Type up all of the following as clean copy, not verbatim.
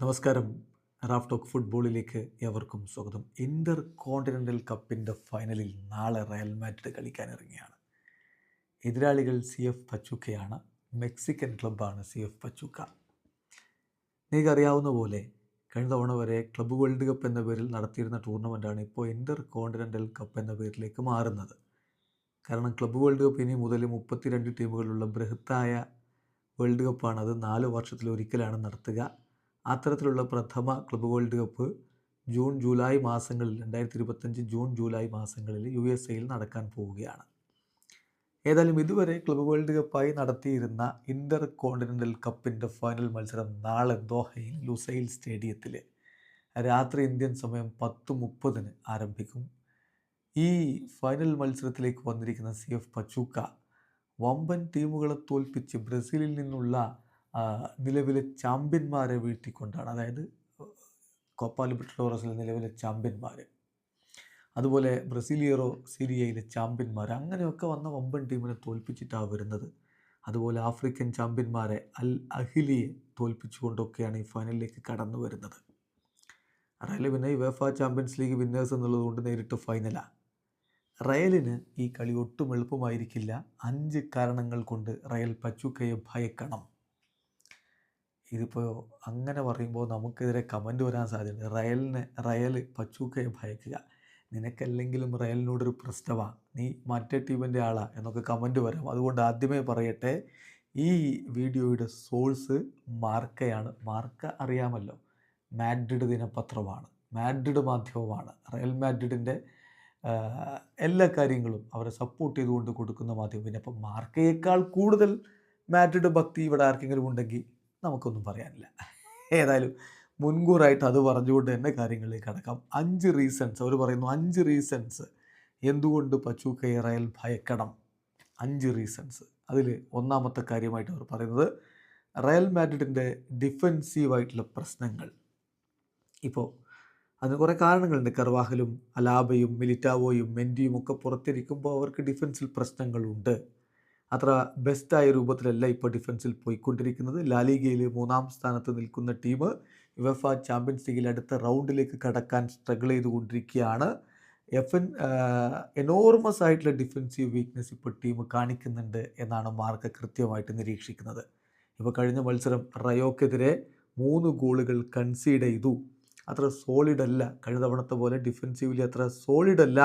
നമസ്കാരം. Raf talk ഫുട്ബോളിലേക്ക് ഏവർക്കും സ്വാഗതം. ഇന്റർ കോണ്ടിനെൻ്റൽ കപ്പിൻ്റെ ഫൈനലിൽ നാളെ റയൽ മാഡ്രിഡ് കളിക്കാനിറങ്ങിയാണ്. എതിരാളികൾ CF പച്ചൂക്കയാണ്. മെക്സിക്കൻ ക്ലബ്ബാണ് CF പച്ചൂക്ക. നിങ്ങൾക്കറിയാവുന്ന പോലെ കഴിഞ്ഞ തവണ വരെ ക്ലബ്ബ് വേൾഡ് കപ്പ് എന്ന പേരിൽ നടത്തിയിരുന്ന ടൂർണമെൻറ്റാണ് ഇപ്പോൾ ഇന്റർ കോണ്ടിനെൻ്റൽ കപ്പ് എന്ന പേരിലേക്ക് മാറുന്നത്. കാരണം ക്ലബ്ബ് വേൾഡ് കപ്പ് ഇനി മുതൽ 32 ടീമുകളുള്ള ബൃഹത്തായ വേൾഡ് കപ്പാണ്. അത് 4 വർഷത്തിലൊരിക്കലാണ് നടത്തുക. അത്തരത്തിലുള്ള പ്രഥമ club world cup June July മാസങ്ങളിൽ 2025 ജൂൺ ജൂലൈ മാസങ്ങളിൽ USA നടക്കാൻ പോവുകയാണ്. ഏതായാലും ഇതുവരെ ക്ലബ്ബ് വേൾഡ് കപ്പായി നടത്തിയിരുന്ന ഇന്റർ കോണ്ടിനെൻ്റൽ കപ്പിൻ്റെ ഫൈനൽ മത്സരം നാളെ ദോഹയിൽ ലുസൈൽ സ്റ്റേഡിയത്തിൽ രാത്രി ഇന്ത്യൻ സമയം 10:30 ആരംഭിക്കും. ഈ ഫൈനൽ മത്സരത്തിലേക്ക് വന്നിരിക്കുന്ന CF പച്ചൂക്ക വമ്പൻ ടീമുകളെ തോൽപ്പിച്ച് ബ്രസീലിൽ നിന്നുള്ള നിലവിലെ ചാമ്പ്യന്മാരെ വീഴ്ത്തിക്കൊണ്ടാണ്, അതായത് കോപ്പ ലിബർട്ടഡോറസിലെ നിലവിലെ ചാമ്പ്യന്മാർ, അതുപോലെ ബ്രസീലിയറോ സീരിയയിലെ ചാമ്പ്യന്മാർ, അങ്ങനെയൊക്കെ വന്ന വമ്പൻ ടീമിനെ തോൽപ്പിച്ചിട്ടാണ് വരുന്നത്. അതുപോലെ ആഫ്രിക്കൻ ചാമ്പ്യന്മാരെ അൽ അഹിലിയെ തോൽപ്പിച്ചുകൊണ്ടൊക്കെയാണ് ഈ ഫൈനലിലേക്ക് കടന്നു വരുന്നത്. റയൽ പിന്നെ യുവേഫ ചാമ്പ്യൻസ് ലീഗ് വിന്നേഴ്സ് എന്നുള്ളതുകൊണ്ട് നേരിട്ട് ഫൈനലാണ്. റയലിന് ഈ കളി ഒട്ടും എളുപ്പമായിരിക്കില്ല. 5 കാരണങ്ങൾ കൊണ്ട് റയൽ പച്ചൂക്കയെ ഭയക്കണം. ഇതിപ്പോൾ അങ്ങനെ പറയുമ്പോൾ നമുക്കെതിരെ കമൻറ്റ് വരാൻ സാധ്യതയുണ്ട്. റയൽ പച്ചൂക്കയെ ഭയക്കുക, നിനക്കല്ലെങ്കിലും റയലിനോടൊരു പ്രശ്നമാണ്, നീ മറ്റേ ടീമിൻ്റെ ആളാണ് എന്നൊക്കെ കമൻറ്റ് വരാം. അതുകൊണ്ട് ആദ്യമേ പറയട്ടെ, ഈ വീഡിയോയുടെ സോഴ്സ് മാർക്കയാണ്. മാർക്ക അറിയാമല്ലോ, മാഡ്രിഡ് ദിനപത്രമാണ്, മാഡ്രിഡ് മാധ്യമമാണ്. റയൽ മാഡ്രിഡിൻ്റെ എല്ലാ കാര്യങ്ങളും അവരെ സപ്പോർട്ട് ചെയ്തുകൊണ്ട് കൊടുക്കുന്ന മാധ്യമം. പിന്നെ അപ്പം മാർക്കയേക്കാൾ കൂടുതൽ മാഡ്രിഡ് ഭക്തി ഇവിടെ ആർക്കെങ്കിലും ഉണ്ടെങ്കിൽ നമുക്കൊന്നും പറയാനില്ല. ഏതായാലും മുൻകൂറായിട്ട് അത് പറഞ്ഞുകൊണ്ട് തന്നെ കാര്യങ്ങളിലേക്ക് കടക്കാം. 5 റീസൺസ് അവർ പറയുന്നു. 5 റീസൺസ് എന്തുകൊണ്ട് പച്ചൂക്കയെ റയൽ ഭയക്കണം. 5 റീസൺസ്. അതിൽ ഒന്നാമത്തെ കാര്യമായിട്ട് അവർ പറയുന്നത് റയൽ മാഡ്രിഡിൻ്റെ ഡിഫെൻസീവായിട്ടുള്ള പ്രശ്നങ്ങൾ. ഇപ്പോൾ അതിന് കുറേ കാരണങ്ങളുണ്ട്. കർവാഹലും അലാബയും മിലിറ്റാവോയും മെൻഡിയും ഒക്കെ പുറത്തിരിക്കുമ്പോൾ അവർക്ക് ഡിഫൻസിൽ പ്രശ്നങ്ങളുണ്ട്. അത്ര ബെസ്റ്റായ രൂപത്തിലല്ല ഇപ്പോൾ ഡിഫൻസിൽ പോയിക്കൊണ്ടിരിക്കുന്നത്. ലാലിഗയിൽ 3-ാം സ്ഥാനത്ത് നിൽക്കുന്ന ടീം യുവേഫ ചാമ്പ്യൻസ് ലീഗിൽ അടുത്ത റൗണ്ടിലേക്ക് കടക്കാൻ സ്ട്രഗിൾ ചെയ്തുകൊണ്ടിരിക്കുകയാണ്. എനോർമസ് ആയിട്ടുള്ള ഡിഫൻസീവ് വീക്ക്നെസ് ഇപ്പോൾ ടീം കാണിക്കുന്നുണ്ട് എന്നാണ് മാർക്ക് കൃത്യമായിട്ട് നിരീക്ഷിക്കുന്നത്. ഇപ്പോൾ കഴിഞ്ഞ മത്സരം റയോക്കെതിരെ 3 ഗോളുകൾ കൺസീഡ് ചെയ്തു. അത്ര സോളിഡ് അല്ല, കഴിഞ്ഞ തവണത്തെ പോലെ ഡിഫെൻസീവ്ലി അത്ര സോളിഡ് അല്ല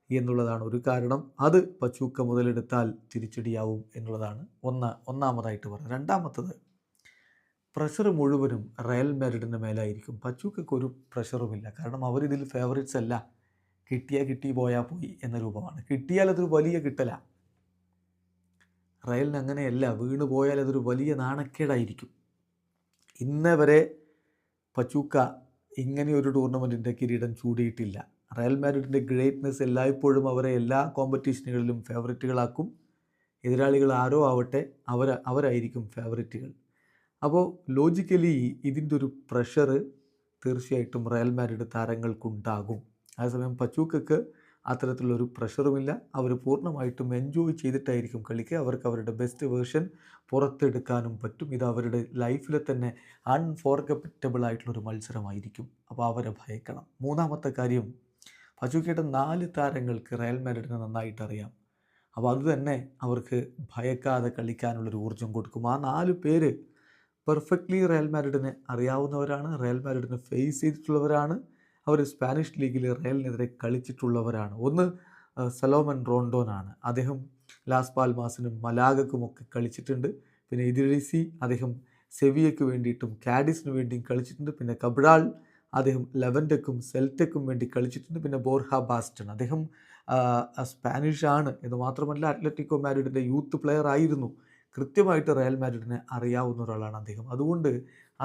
എന്നുള്ളതാണ് ഒരു കാരണം. അത് പച്ചൂക്ക മുതലെടുത്താൽ തിരിച്ചടിയാവും എന്നുള്ളതാണ് ഒന്നാമതായിട്ട് പറയുന്നത്. രണ്ടാമത്തത്, പ്രഷർ മുഴുവനും റയൽ മാഡ്രിഡിൻ്റെ മേലായിരിക്കും. പച്ചൂക്കയ്ക്ക് ഒരു പ്രഷറുമില്ല. കാരണം അവരിതിൽ ഫേവറേറ്റ്സ് അല്ല. കിട്ടിയാൽ കിട്ടി, പോയാൽ പോയി എന്ന രൂപമാണ്. കിട്ടിയാൽ അതൊരു വലിയ കിട്ടലാണ്. റയലിന് അങ്ങനെയല്ല. വീണ് പോയാൽ അതൊരു വലിയ നാണക്കേടായിരിക്കും. ഇന്നേ വരെ പച്ചൂക്ക ഇങ്ങനെയൊരു ടൂർണമെൻറ്റിൻ്റെ കിരീടം ചൂടിയിട്ടില്ല. റയൽ മാഡ്രിഡിൻ്റെ ഗ്രേറ്റ്നെസ് എല്ലായ്പ്പോഴും അവരെ എല്ലാ കോമ്പറ്റീഷനുകളിലും ഫേവറേറ്റുകളാക്കും. എതിരാളികൾ ആരോ ആവട്ടെ, അവരായിരിക്കും ഫേവറേറ്റുകൾ. അപ്പോൾ ലോജിക്കലി ഇതിൻ്റെ ഒരു പ്രഷർ തീർച്ചയായിട്ടും റയൽ മാഡ്രിഡ് താരങ്ങൾക്കുണ്ടാകും. അതേസമയം പച്ചൂക്കക്ക് അത്തരത്തിലുള്ളൊരു പ്രഷറുമില്ല. അവർ പൂർണ്ണമായിട്ടും എൻജോയ് ചെയ്തിട്ടായിരിക്കും കളിക്കുക. അവർക്ക് അവരുടെ ബെസ്റ്റ് വേർഷൻ പുറത്തെടുക്കാനും പറ്റും. ഇത് അവരുടെ ലൈഫിലെ തന്നെ അൺഫോർഗറ്റബിൾ ആയിട്ടുള്ളൊരു മത്സരമായിരിക്കും. അപ്പോൾ അവരെ ഭയക്കണം. മൂന്നാമത്തെ കാര്യം, പച്ചൂക്കയുടെ 4 താരങ്ങൾക്ക് റയൽ മാഡ്രിഡിനെ നന്നായിട്ട് അറിയാം. അപ്പോൾ അത് തന്നെ അവർക്ക് ഭയക്കാതെ കളിക്കാനുള്ളൊരു ഊർജ്ജം കൊടുക്കും. ആ 4 പേര് പെർഫെക്റ്റ്ലി റയൽ മാഡ്രിഡിനെ അറിയാവുന്നവരാണ്, റയൽ മാഡ്രിഡിനെ ഫേസ് ചെയ്തിട്ടുള്ളവരാണ്. അവർ സ്പാനിഷ് ലീഗിൽ റയലിനെതിരെ കളിച്ചിട്ടുള്ളവരാണ്. ഒന്ന് സലോമൻ റോണ്ടോനാണ്. അദ്ദേഹം ലാസ് പാൽമാസിനും മലാഗക്കുമൊക്കെ കളിച്ചിട്ടുണ്ട്. പിന്നെ ഇദ്രിസി, അദ്ദേഹം സെവിയയ്ക്ക് വേണ്ടിയിട്ടും കാഡിസിന് വേണ്ടിയും കളിച്ചിട്ടുണ്ട്. പിന്നെ കബ്രാൾ, അദ്ദേഹം ലെവൻറ്റക്കും സെൽറ്റക്കും വേണ്ടി കളിച്ചിട്ടുണ്ട്. പിന്നെ ബോർഹ ബാസ്റ്റൺ, അദ്ദേഹം സ്പാനിഷാണ് എന്ന് മാത്രമല്ല അത്ലറ്റിക്കോ മാഡ്രിഡിൻ്റെ യൂത്ത് പ്ലെയർ ആയിരുന്നു. കൃത്യമായിട്ട് റയൽ മാഡ്രിഡിനെ അറിയാവുന്ന ഒരാളാണ് അദ്ദേഹം. അതുകൊണ്ട്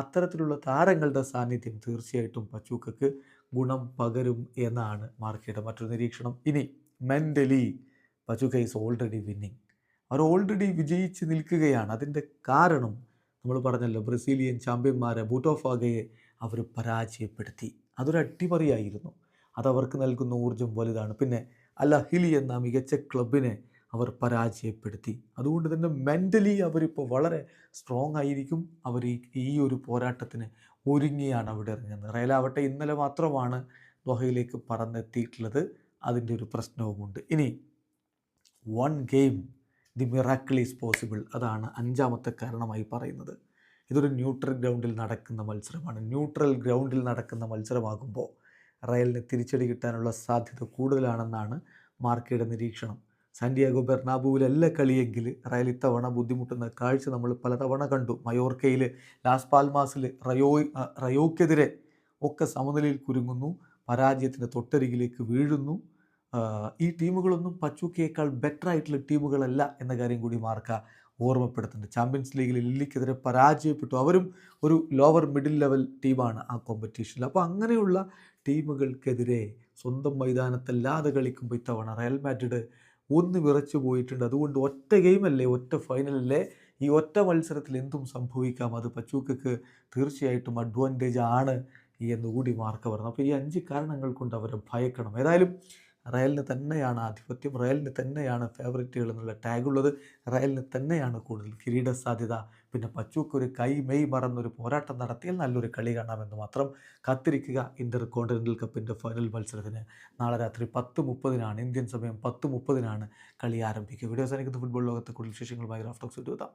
അത്തരത്തിലുള്ള താരങ്ങളുടെ സാന്നിധ്യം തീർച്ചയായിട്ടും പച്ചൂക്കക്ക് ഗുണം പകരും എന്നാണ് മാർക്കയുടെ മറ്റൊരു നിരീക്ഷണം. ഇനി മെൻ്റലി പച്ചൂക്ക ഈസ് ഓൾറെഡി വിന്നിങ്. അവർ ഓൾറെഡി വിജയിച്ച് നിൽക്കുകയാണ്. അതിൻ്റെ കാരണം നമ്മൾ പറഞ്ഞല്ലോ, ബ്രസീലിയൻ ചാമ്പ്യന്മാരെ ബൂട്ടോഫാഗയെ അവർ പരാജയപ്പെടുത്തി. അതൊരു അട്ടിമറിയായിരുന്നു. അതവർക്ക് നൽകുന്ന ഊർജ്ജം വലുതാണ്. പിന്നെ അൽ അഹിലി എന്ന മികച്ച ക്ലബിനെ അവർ പരാജയപ്പെടുത്തി. അതുകൊണ്ട് തന്നെ മെൻ്റലി അവരിപ്പോൾ വളരെ സ്ട്രോങ് ആയിരിക്കും. അവർ ഈ ഒരു പോരാട്ടത്തിന് ഒരുങ്ങിയാണ് അവിടെ ഇറങ്ങുന്നത്. റയലാവട്ടെ ഇന്നലെ മാത്രമാണ് ദോഹയിലേക്ക് പറന്നെത്തിയിട്ടുള്ളത്. അതിൻ്റെ ഒരു പ്രശ്നവുമുണ്ട്. ഇനി one game the miracle is possible, അതാണ് അഞ്ചാമത്തെ കാരണമായി പറയുന്നത്. ഇതൊരു ന്യൂട്രൽ ഗ്രൗണ്ടിൽ നടക്കുന്ന മത്സരമാണ്. ന്യൂട്രൽ ഗ്രൗണ്ടിൽ നടക്കുന്ന മത്സരമാകുമ്പോൾ റയലിന് തിരിച്ചടി കിട്ടാനുള്ള സാധ്യത കൂടുതലാണെന്നാണ് മാർക്കയുടെ നിരീക്ഷണം. സാന്റിയാഗോ ബെർണാബുവിലല്ല കളിയെങ്കിൽ റയൽ ഇത്തവണ ബുദ്ധിമുട്ടുന്ന കാഴ്ച നമ്മൾ പലതവണ കണ്ടു. മയോർക്കയിൽ, ലാസ് പാൽമാസിൽ റയോക്കെതിരെ ഒക്കെ സമനിലയിൽ കുരുങ്ങുന്നു, പരാജയത്തിൻ്റെ തൊട്ടരികിലേക്ക് വീഴുന്നു. ഈ ടീമുകളൊന്നും പച്ചൂക്കയേക്കാൾ ബെറ്റർ ആയിട്ടുള്ള ടീമുകളല്ല എന്ന കാര്യം കൂടി മാർക്ക ഓർമ്മപ്പെടുത്തുന്നുണ്ട്. ചാമ്പ്യൻസ് ലീഗിൽ ലില്ലിക്കെതിരെ പരാജയപ്പെട്ടു. അവരും ഒരു ലോവർ മിഡിൽ ലെവൽ ടീമാണ് ആ കോമ്പറ്റീഷനിൽ. അപ്പോൾ അങ്ങനെയുള്ള ടീമുകൾക്കെതിരെ സ്വന്തം മൈതാനത്തല്ലാതെ കളിക്കുമ്പോൾ ഇത്തവണ റയൽ മാഡ്രിഡ് ഒന്ന് വിറച്ചു പോയിട്ടുണ്ട്. അതുകൊണ്ട് ഒറ്റ ഗെയിമല്ലേ, ഒറ്റ ഫൈനലല്ലേ, ഈ ഒറ്റ മത്സരത്തിൽ എന്തും സംഭവിക്കാം. അത് പച്ചൂക്കക്ക് തീർച്ചയായിട്ടും അഡ്വാൻറ്റേജ് ആണ് എന്നുകൂടി മാർക്ക പറഞ്ഞു. അപ്പോൾ ഈ 5 കാരണങ്ങൾ കൊണ്ട് അവരെ ഭയക്കണം. ഏതായാലും റയലിന് തന്നെയാണ് ആധിപത്യം, റയലിന് തന്നെയാണ് ഫേവറേറ്റുകൾ എന്നുള്ള ടാഗുള്ളത്, റയലിന് തന്നെയാണ് കൂടുതൽ കിരീട സാധ്യത. പിന്നെ പച്ചൂക്ക് ഒരു കൈ മെയ് മറന്നൊരു പോരാട്ടം നടത്തിയാൽ നല്ലൊരു കളി കാണാമെന്ന് മാത്രം. കാത്തിരിക്കുക ഇന്റർ കോണ്ടിനെൻ്റൽ കപ്പിൻ്റെ ഫൈനൽ മത്സരത്തിന്. നാളെ രാത്രി 10:30 ഇന്ത്യൻ സമയം 10:30 കളി ആരംഭിക്കുക. വീഡിയോ അവസാനിക്കുന്ന ഫുട്ബോൾ ലോകത്തെ കൂടുതൽ വിശേഷങ്ങളുമായി റാഫ് ടോക്സ് എത്താം.